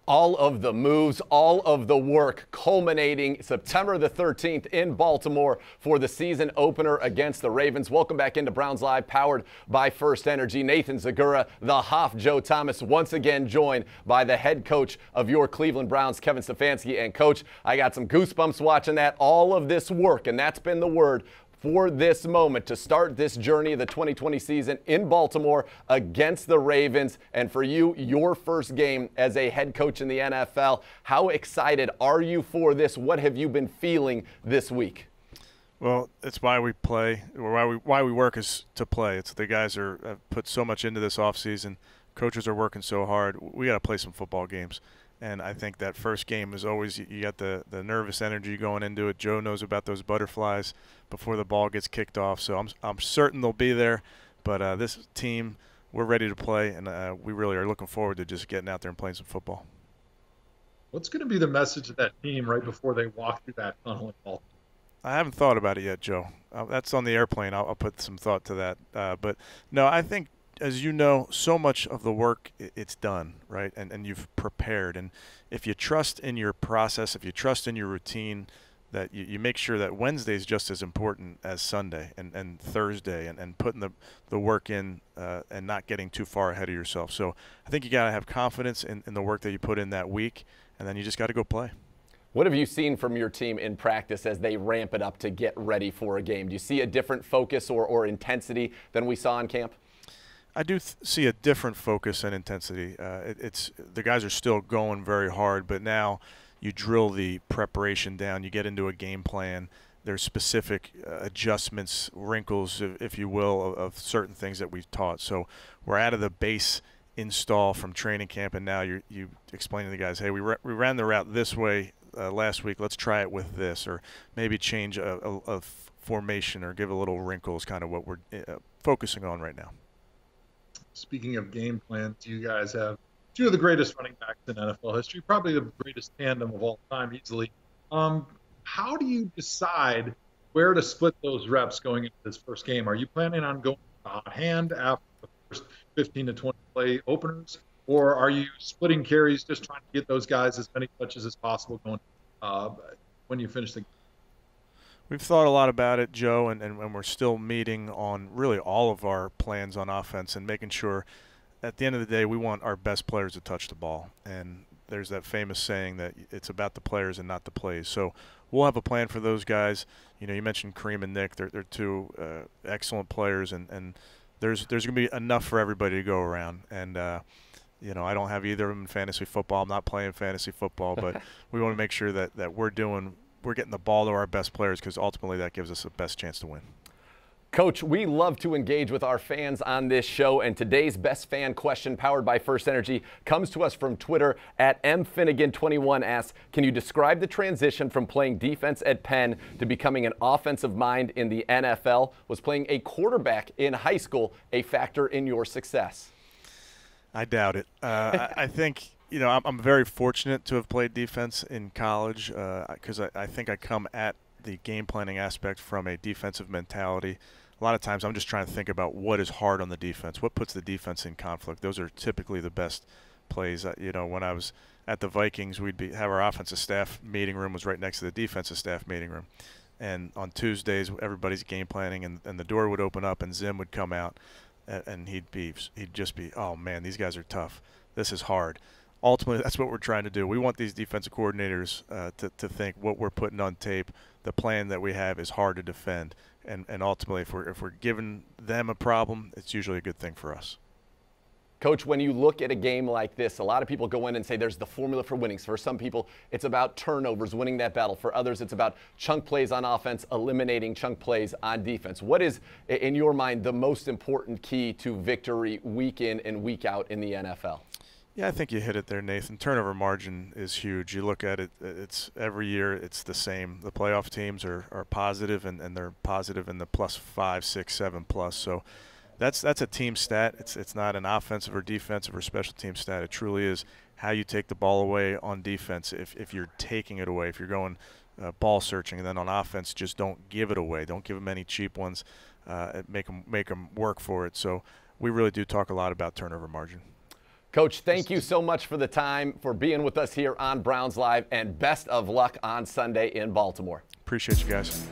All of the moves, all of the work culminating September the 13th in Baltimore for the season opener against the Ravens. Welcome back into Browns Live, powered by First Energy. Nathan Zegura, the Hoff, Joe Thomas, once again joined by the head coach of your Cleveland Browns, Kevin Stefanski. And coach, I got some goosebumps watching that. All of this work, and that's been the word for this moment to start this journey of the 2020 season in Baltimore against the Ravens. And for you, your first game as a head coach in the NFL. How excited are you for this? What have you been feeling this week? Well, it's why we play, or why we work is to play. It's the guys have put so much into this offseason. Coaches are working so hard. We got to play some football games. And I think that first game is always, you got the nervous energy going into it. Joe knows about those butterflies before the ball gets kicked off. So I'm certain they'll be there. But this team, we're ready to play, and we really are looking forward to just getting out there and playing some football. What's going to be the message of that team right before they walk through that tunnel in Baltimore? I haven't thought about it yet, Joe. That's on the airplane. I'll put some thought to that. But, no, I think, as you know, so much of the work, it's done, right? And you've prepared. And if you trust in your process, if you trust in your routine, that you make sure that Wednesday is just as important as Sunday and Thursday, and putting the work in and not getting too far ahead of yourself. So I think you got to have confidence in the work that you put in that week, and then you just got to go play. What have you seen from your team in practice as they ramp it up to get ready for a game? Do you see a different focus or intensity than we saw in camp? I do see a different focus and intensity. It's the guys are still going very hard, but now you drill the preparation down. You get into a game plan. There's specific adjustments, wrinkles, if you will, of certain things that we've taught. So we're out of the base install from training camp, and now you explain to the guys, hey, we ran the route this way last week. Let's try it with this, or maybe change a formation or give a little wrinkle is kind of what we're focusing on right now. Speaking of game plans, you guys have two of the greatest running backs in NFL history, probably the greatest tandem of all time, easily. How do you decide where to split those reps going into this first game? Are you planning on going hot hand after the first 15 to 20 play openers, or are you splitting carries, just trying to get those guys as many touches as possible going when you finish the game? We've thought a lot about it, Joe, and we're still meeting on really all of our plans on offense and making sure at the end of the day we want our best players to touch the ball. And there's that famous saying that it's about the players and not the plays. So we'll have a plan for those guys. You know, you mentioned Kareem and Nick. They're two excellent players, and there's going to be enough for everybody to go around. And you know, I don't have either of them in fantasy football. I'm not playing fantasy football, but we want to make sure that we're getting the ball to our best players, because ultimately that gives us the best chance to win. Coach, we love to engage with our fans on this show, and today's best fan question, powered by First Energy, comes to us from Twitter at mfinnegan21. Asks, can you describe the transition from playing defense at Penn to becoming an offensive mind in the NFL? Was playing a quarterback in high school a factor in your success? I doubt it. I think, you know, I'm very fortunate to have played defense in college, because I think I come at the game planning aspect from a defensive mentality. A lot of times I'm just trying to think about what is hard on the defense, what puts the defense in conflict. Those are typically the best plays. You know, when I was at the Vikings, we'd have our offensive staff meeting room was right next to the defensive staff meeting room. And on Tuesdays, everybody's game planning, and the door would open up and Zim would come out, and he'd just be, oh man, these guys are tough. This is hard. Ultimately, that's what we're trying to do. We want these defensive coordinators to think what we're putting on tape, the plan that we have, is hard to defend. And ultimately, if we're giving them a problem, it's usually a good thing for us. Coach, when you look at a game like this, a lot of people go in and say there's the formula for winning. For some people, it's about turnovers, winning that battle. For others, it's about chunk plays on offense, eliminating chunk plays on defense. What is, in your mind, the most important key to victory week in and week out in the NFL? Yeah, I think you hit it there, Nathan. Turnover margin is huge. You look at it, it's every year it's the same. The playoff teams are positive, and they're positive in the +5, 6, 7+. So that's a team stat. It's not an offensive or defensive or special team stat. It truly is how you take the ball away on defense. If you're taking it away, if you're going ball searching, and then on offense, just don't give it away. Don't give them any cheap ones. Make them work for it. So we really do talk a lot about turnover margin. Coach, thank you so much for the time, for being with us here on Browns Live, and best of luck on Sunday in Baltimore. Appreciate you guys.